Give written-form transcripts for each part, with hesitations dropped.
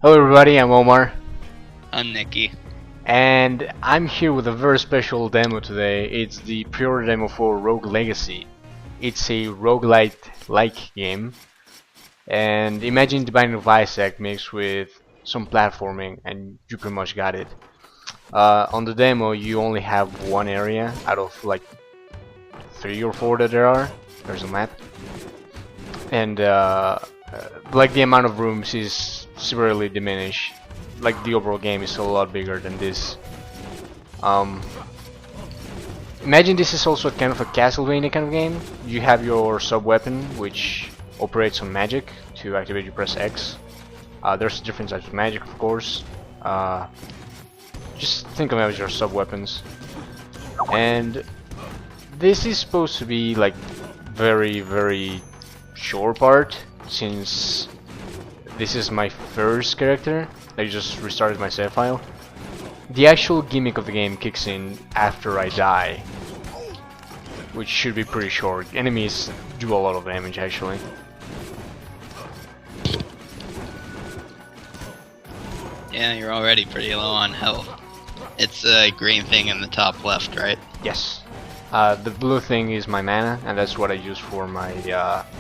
Hello everybody, I'm Omar, I'm Nikki. and I'm here with a very special demo today. It's the pre-order demo for Rogue Legacy. It's a roguelite-like game, and imagine the Binding of Isaac mixed with some platforming, and you pretty much got it. On the demo, you only have one area out of like 3 or 4 that there are. There's a map, and like the amount of rooms is severely diminished. Like the overall game is a lot bigger than this. Imagine this is also kind of a Castlevania kind of game. You have your sub weapon which operates on magic. To activate you press X. There's different types of magic, of course. Just think of them as your sub weapons. And this is supposed to be like very short part, since this is my first character. I just restarted my save file. The actual gimmick of the game kicks in after I die, which should be pretty short. Enemies do a lot of damage actually. Yeah, you're already pretty low on health. It's a green thing in the top left, right? Yes. The blue thing is my mana, and that's what I use for my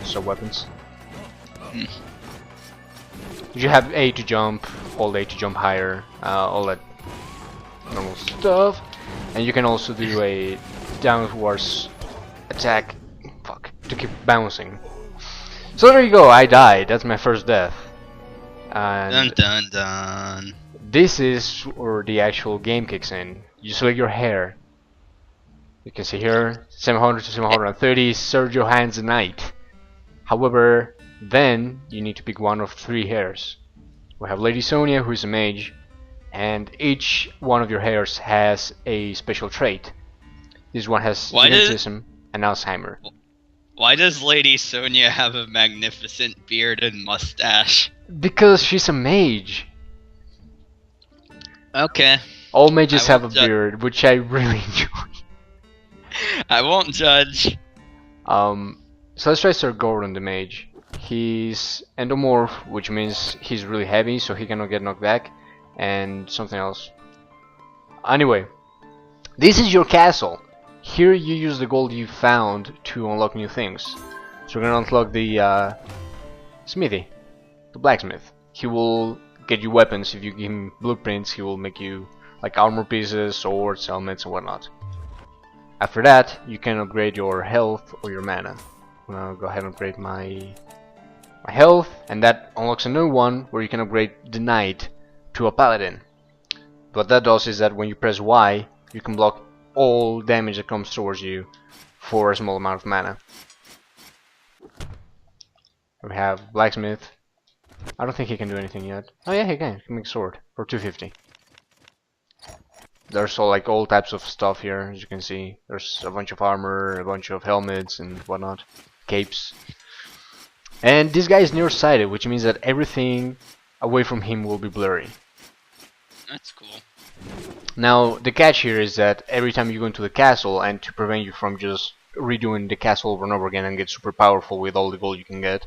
sub weapons. You have A to jump, hold A to jump higher, all that normal stuff, and you can also do a downwards attack, to keep bouncing. So there you go, I died. That's my first death. And Dun dun dun. this is where the actual game kicks in. You select your hair. You can see here 700 to 730 Sergio Hands Knight. However, then you need to pick one of 3 hairs. We have Lady Sonia, who is a mage, and each one of your hairs has a special trait. This one has Edentism and Alzheimer. Why does Lady Sonia have a magnificent beard and mustache? Because she's a mage. Okay. All mages have a beard, which I really enjoy. I won't judge. So let's try Sir Gordon the mage. He's endomorph, which means he's really heavy, so he cannot get knocked back, and something else. Anyway, this is your castle. Here you use the gold you found to unlock new things. So we're gonna unlock the smithy, the blacksmith. He will get you weapons. If you give him blueprints, he will make you like armor pieces, swords, helmets, and whatnot. After that, you can upgrade your health or your mana. I'm gonna go ahead and upgrade my health, and that unlocks a new one where you can upgrade the knight to a paladin. What that does is that when you press Y, you can block all damage that comes towards you for a small amount of mana. We have blacksmith. I don't think he can do anything yet. Oh yeah, he can. He can make a sword for 250. There's all types of stuff here, as you can see. There's a bunch of armor, a bunch of helmets and whatnot, capes. And this guy is nearsighted, which means that everything away from him will be blurry. That's cool. Now, the catch here is that every time you go into the castle, and to prevent you from just redoing the castle over and over again and get super powerful with all the gold you can get,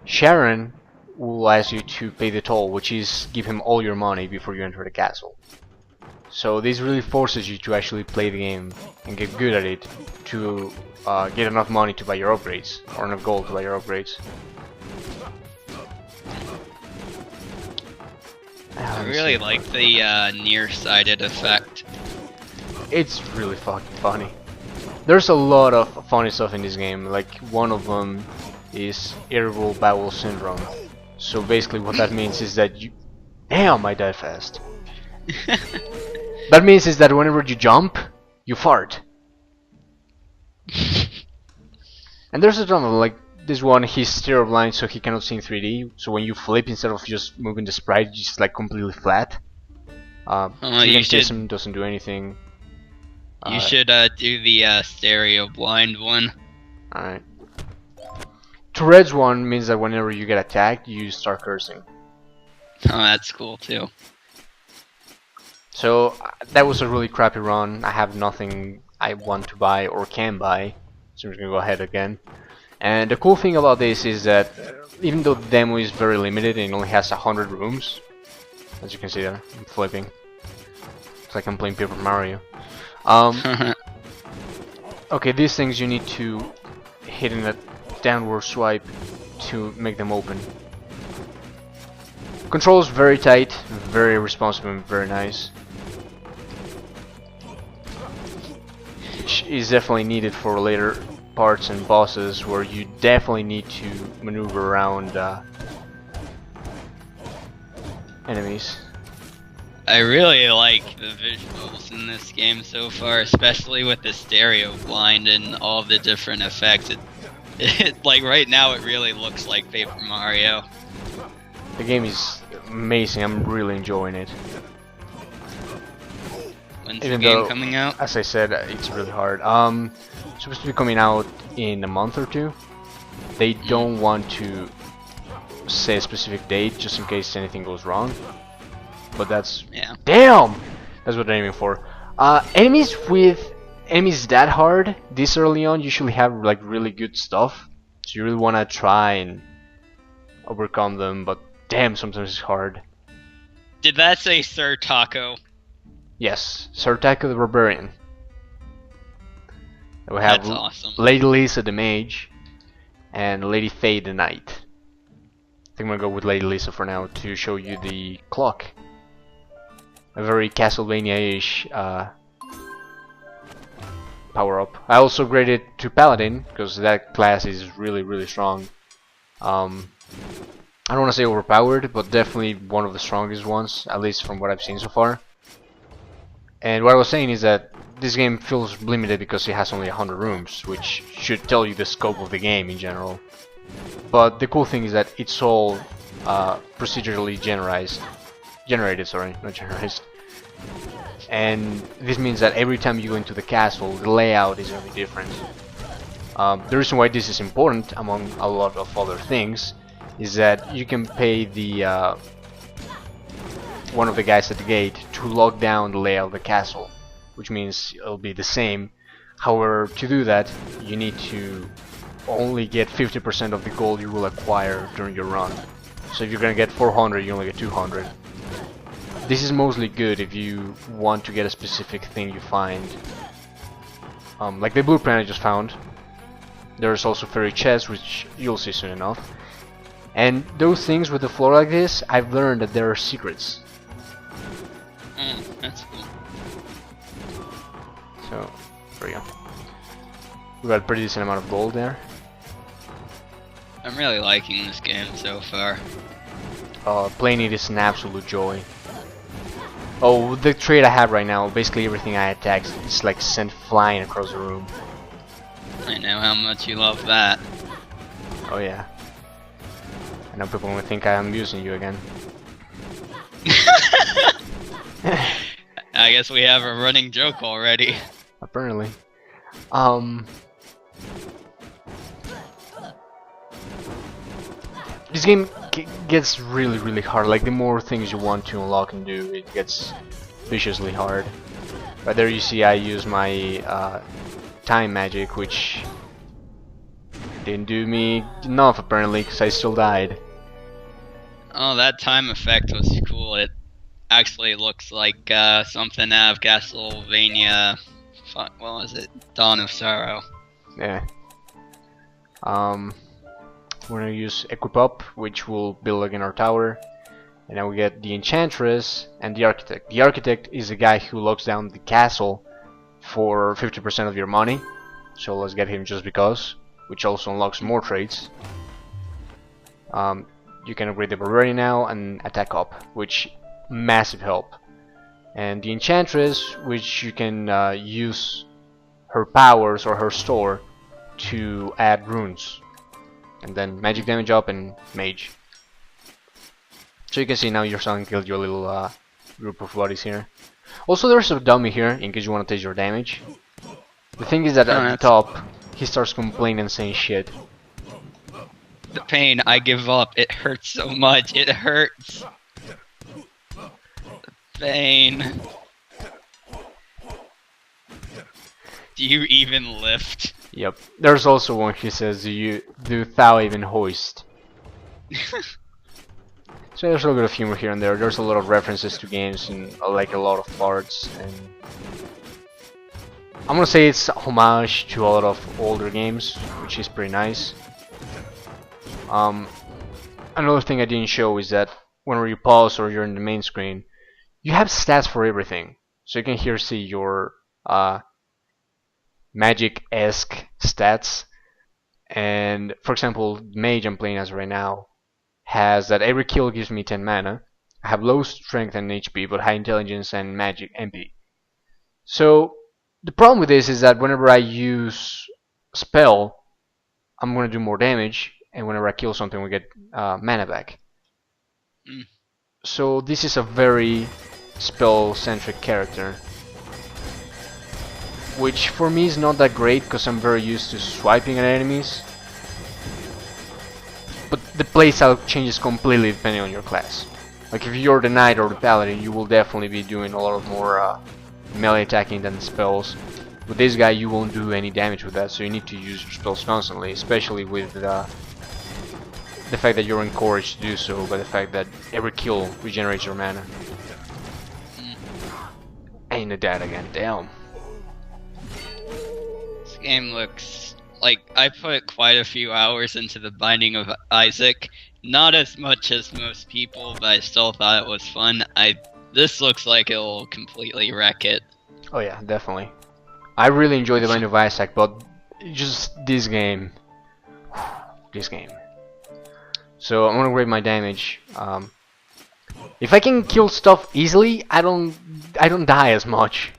Sharon will ask you to pay the toll, which is give him all your money before you enter the castle. So this really forces you to actually play the game and get good at it to get enough money to buy your upgrades, or enough gold to buy your upgrades. I really like the nearsighted effect. It's really fucking funny. There's a lot of funny stuff in this game. Like one of them is irritable bowel syndrome. So basically what that means is that you... Damn, I died fast. That means is that whenever you jump, you fart. And there's a drama, like this one, he's stereo blind, so he cannot see in 3D. So when you flip, instead of just moving the sprite, it's just like completely flat. System doesn't do anything. You should do the stereo blind one. Alright. Tourette's one means that whenever you get attacked, you start cursing. Oh, that's cool too. So that was a really crappy run. I have nothing I want to buy or can buy, so I'm just gonna go ahead again. And the cool thing about this is that even though the demo is very limited and it only has 100 rooms, as you can see there, I'm flipping. It's like I'm playing Paper Mario. Okay, these things you need to hit in a downward swipe to make them open. Controls very tight, very responsive and very nice. Which is definitely needed for later parts and bosses where you definitely need to maneuver around enemies. I really like the visuals in this game so far, especially with the stereo blind and all the different effects. Like right now it really looks like Paper Mario. The game is amazing, I'm really enjoying it. When's the game coming out? As I said, it's really hard. It's supposed to be coming out in a month or two. They don't want to say a specific date just in case anything goes wrong. But that's... Yeah. Damn! That's what they're aiming for. Enemies that hard this early on usually have like really good stuff. So you really want to try and overcome them, but damn, sometimes it's hard. Did that say Sir Taco? Yes, Sir Taco the Barbarian. We have That's awesome. Lady Lisa the Mage and Lady Faye the Knight. I think I'm gonna go with Lady Lisa for now to show you the clock. A very Castlevania-ish power up. I also graded to Paladin because that class is really strong. I don't want to say overpowered, but definitely one of the strongest ones, at least from what I've seen so far. And what I was saying is that this game feels limited because it has only 100 rooms, which should tell you the scope of the game in general. But the cool thing is that it's all procedurally generated, sorry, not generalized. And this means that every time you go into the castle, the layout is going to be different. The reason why this is important, among a lot of other things, is that you can pay the one of the guys at the gate to lock down the layout of the castle, which means it'll be the same. However, to do that, you need to only get 50% of the gold you will acquire during your run. So if you're gonna get 400, you only get 200. This is mostly good if you want to get a specific thing you find. Like the blueprint I just found. There's also fairy chests, which you'll see soon enough. And those things with the floor like this, I've learned that there are secrets. That's cool. So, there we go. We got a pretty decent amount of gold there. I'm really liking this game so far. Playing it is an absolute joy. Oh, the trait I have right now, basically everything I attack is like sent flying across the room. I know how much you love that. Oh yeah. I know people will think I'm abusing you again. I guess we have a running joke already. Apparently. This game gets really hard. Like the more things you want to unlock and do, it gets viciously hard. Right there you see I use my time magic, which didn't do me enough apparently, because I still died. Oh, that time effect was cool. It actually looks like something out of Castlevania. What was it? Dawn of Sorrow. Yeah. We're gonna use Equip Up, which will build again our tower. And then we get the Enchantress and the Architect. The Architect is a guy who locks down the castle for 50% of your money. So let's get him just because, which also unlocks more traits. You can upgrade the Barbarian now and Attack Up, which massive help. And the Enchantress, which you can use her powers or her store to add runes. And then magic damage up and mage. So you can see now your son killed your little group of buddies here. Also there's a dummy here in case you want to test your damage. The thing is that at the top he starts complaining and saying shit. The pain, I give up. It hurts so much. It hurts. The pain. Do you even lift? Yep. There's also one he says, do thou even hoist? So there's a little bit of humor here and there. There's a lot of references to games and like a lot of parts, and I'm gonna say it's a homage to a lot of older games, which is pretty nice. Another thing I didn't show is that whenever you pause or you're in the main screen, you have stats for everything. So you can here see your magic-esque stats. And for example, mage I'm playing as right now has that every kill gives me 10 mana. I have low strength and HP, but high intelligence and magic MP. So the problem with this is that whenever I use spell, I'm gonna do more damage, and whenever I kill something, we get mana back. So this is a very spell-centric character, which for me is not that great because I'm very used to swiping at enemies. But the playstyle changes completely depending on your class. Like if you're the knight or the paladin, you will definitely be doing a lot of more melee attacking than the spells. With this guy, you won't do any damage with that, so you need to use your spells constantly, especially with the fact that you're encouraged to do so by the fact that every kill regenerates your mana. Ain't a dad again, damn. This game looks like I put quite a few hours into the Binding of Isaac. Not as much as most people, but I still thought it was fun. This looks like it'll completely wreck it. Oh yeah, definitely. I really enjoy the Binding of Isaac, but just this game. This game. So I'm gonna rate my damage. If I can kill stuff easily, I don't die as much.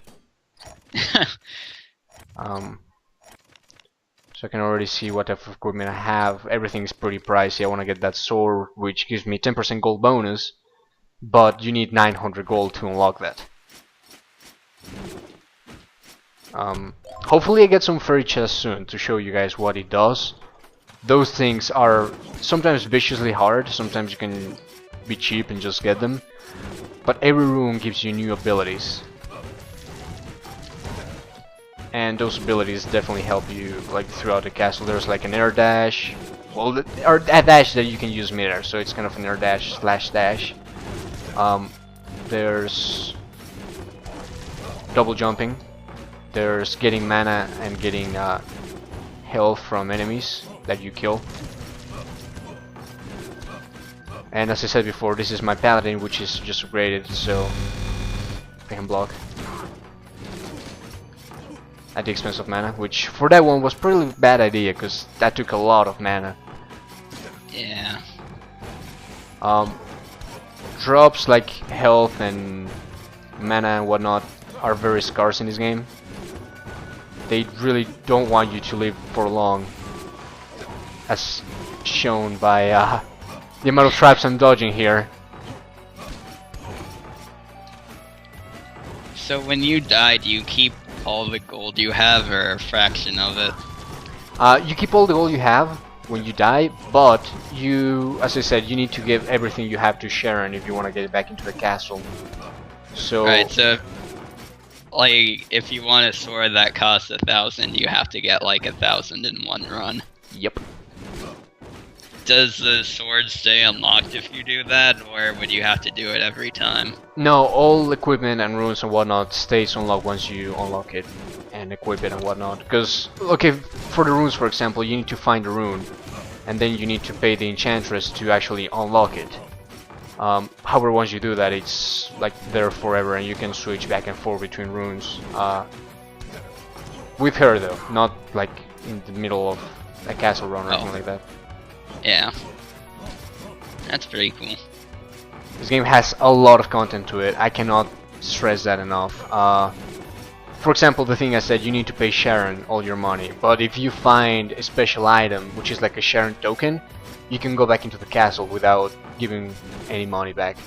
So I can already see what type of equipment I have. Everything's pretty pricey. I want to get that sword, which gives me 10% gold bonus, but you need 900 gold to unlock that. Hopefully I get some fairy chests soon to show you guys what it does. Those things are sometimes viciously hard, sometimes you can be cheap and just get them, but every room gives you new abilities. And those abilities definitely help you like throughout the castle. There's like an air dash, well, or a dash that you can use midair, so it's kind of an air dash slash dash. There's double jumping. There's getting mana and getting health from enemies that you kill. And as I said before, this is my paladin, which is just upgraded, so I can block at the expense of mana, which for that one was probably a bad idea because that took a lot of mana. Yeah. Drops like health and mana and whatnot are very scarce in this game. They really don't want you to live for long, as shown by the amount of traps I'm dodging here. So when you die, do you keep all the gold you have or a fraction of it? You keep all the gold you have when you die, but you, as I said, you need to give everything you have to Sharon if you want to get back into the castle. So right, so like if you want a sword that costs 1,000, you have to get like 1,000 in one run. Yep. Does the sword stay unlocked if you do that, or would you have to do it every time? No, all equipment and runes and whatnot stays unlocked once you unlock it and equip it and whatnot. Because, okay, for the runes for example, you need to find a rune and then you need to pay the enchantress to actually unlock it. However, once you do that, it's like there forever and you can switch back and forth between runes. With her though, not like in the middle of a castle run or anything like that. Yeah. That's pretty cool. This game has a lot of content to it. I cannot stress that enough. For example, the thing I said, you need to pay Sharon all your money, but if you find a special item, which is like a Sharon token, you can go back into the castle without giving any money back.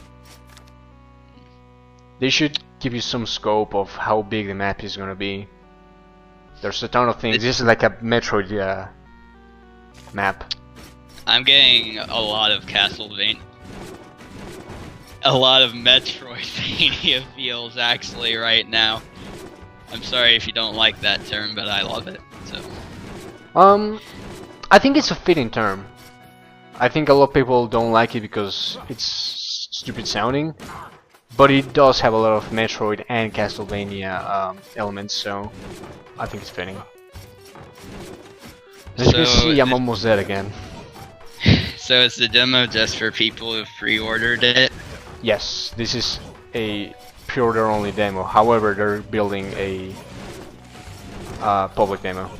They should give you some scope of how big the map is gonna be. There's a ton of things. This is like a Metroid map. I'm getting a lot of Metroidvania feels actually right now. I'm sorry if you don't like that term, but I love it. So I think it's a fitting term. I think a lot of people don't like it because it's stupid sounding, but it does have a lot of Metroid and Castlevania elements, so I think it's fitting. As you can see, I'm almost dead again. So is the demo just for people who've pre-ordered it? Yes, this is a pre-order only demo. However, they're building a public demo.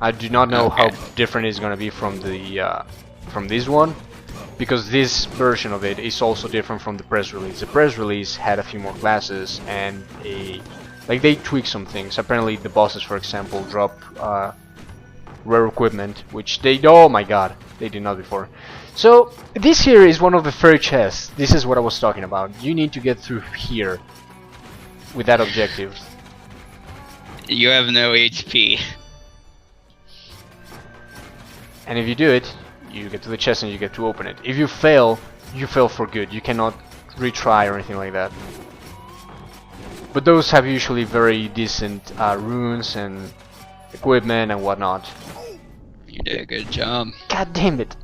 I do not know how different it's gonna be from the from this one, because this version of it is also different from the press release. The press release had a few more classes and they tweaked some things. Apparently, the bosses, for example, drop rare equipment, which oh my god, they did not before. So this here is one of the fairy chests. This is what I was talking about. You need to get through here with that objective. You have no HP. And if you do it, you get to the chest and you get to open it. If you fail for good. You cannot retry or anything like that. But those have usually very decent runes and equipment and whatnot. You did a good job. God damn it.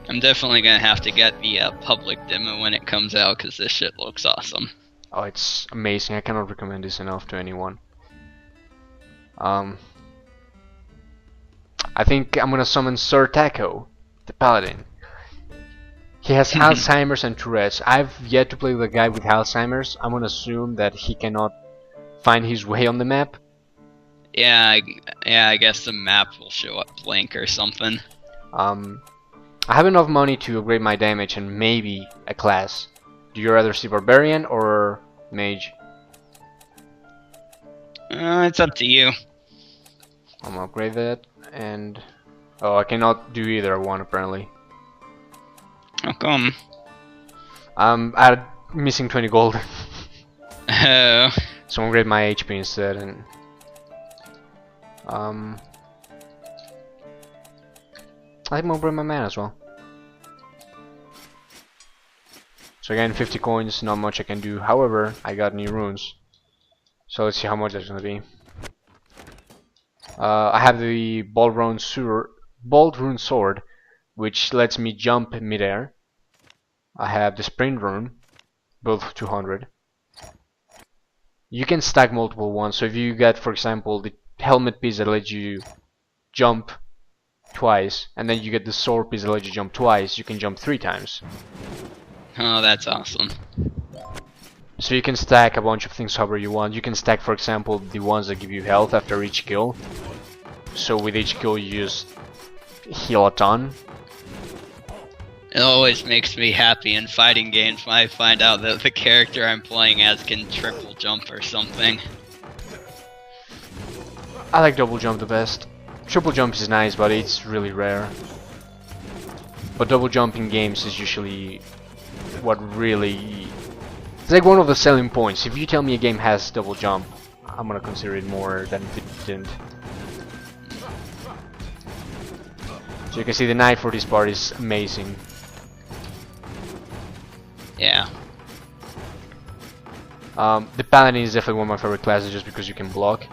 I'm definitely gonna have to get the public demo when it comes out, because this shit looks awesome. Oh, it's amazing. I cannot recommend this enough to anyone. I think I'm gonna summon Sir Taco, the paladin. He has Alzheimer's and Tourette's. I've yet to play with a guy with Alzheimer's. I'm gonna assume that he cannot find his way on the map. Yeah, I guess the map will show up blank or something. I have enough money to upgrade my damage and maybe a class. Do you rather see Barbarian or Mage? It's up to you. I'm gonna upgrade that, and oh, I cannot do either one apparently. How come? I'm missing 20 gold. Oh. So I'm gonna upgrade my HP instead, and I think I'm gonna upgrade my mana as well. So again, 50 coins, not much I can do. However, I got new runes. So let's see how much that's gonna be. I have the Bolt Rune Sword, which lets me jump in midair. I have the Sprint Rune, both 200. You can stack multiple ones, so if you get, for example, the helmet piece that lets you jump twice, and then you get the sword piece that lets you jump twice, you can jump 3 times. Oh, that's awesome. So you can stack a bunch of things however you want. You can stack, for example, the ones that give you health after each kill. So with each kill you just heal a ton. It always makes me happy in fighting games when I find out that the character I'm playing as can triple jump or something. I like double jump the best. Triple jump is nice, but it's really rare. But double jump in games is usually what really... It's like one of the selling points. If you tell me a game has double jump, I'm gonna consider it more than if it didn't. So you can see the knife for this part is amazing. Yeah. The paladin is definitely one of my favorite classes just because you can block.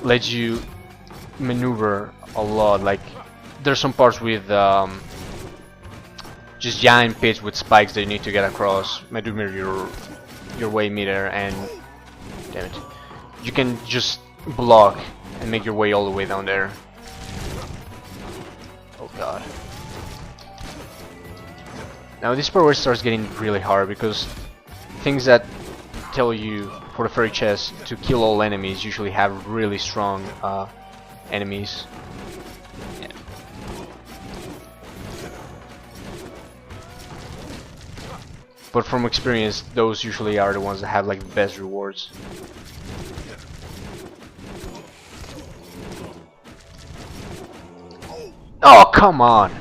Lets you maneuver a lot. Like there's some parts with just giant pits with spikes that you need to get across. Maneuver your way midair, and damn it, you can just block and make your way all the way down there. Oh god. Now this part where it starts getting really hard, because things that tell you for the fairy chest to kill all enemies usually have really strong enemies. Yeah. But from experience, those usually are the ones that have like the best rewards. Oh, come on!